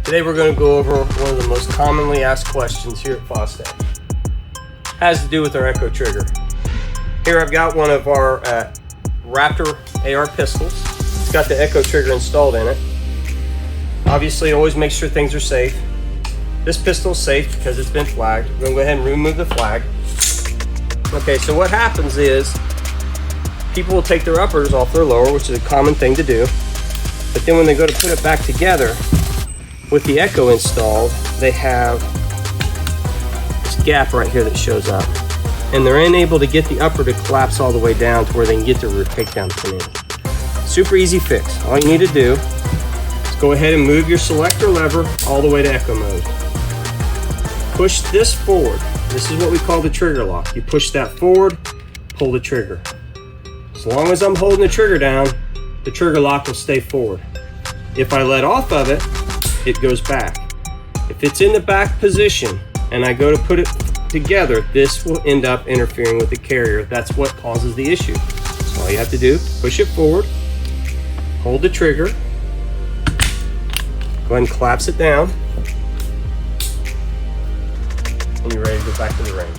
Today we're going to go over one of the most commonly asked questions here at Fostech. Has to do with our Echo trigger. Here I've got one of our Raptor AR pistols. It's got the Echo trigger installed in it. Obviously always make sure things are safe. This pistol is safe because it's been flagged. We're going to go ahead and remove the flag. Okay, so what happens is people will take their uppers off their lower, which is a common thing to do. But then when they go to put it back together, with the Echo installed, they have this gap right here that shows up. And they're unable to get the upper to collapse all the way down to where they can get the rear takedown pin in. Super easy fix. All you need to do is go ahead and move your selector lever all the way to Echo mode. Push this forward. This is what we call the trigger lock. You push that forward, pull the trigger. As long as I'm holding the trigger down, the trigger lock will stay forward. If I let off of it, it goes back. If it's in the back position and I go to put it together, this will end up interfering with the carrier. That's what causes the issue. So all you have to do, push it forward, hold the trigger, go ahead and collapse it down, and you're ready to go back to the range.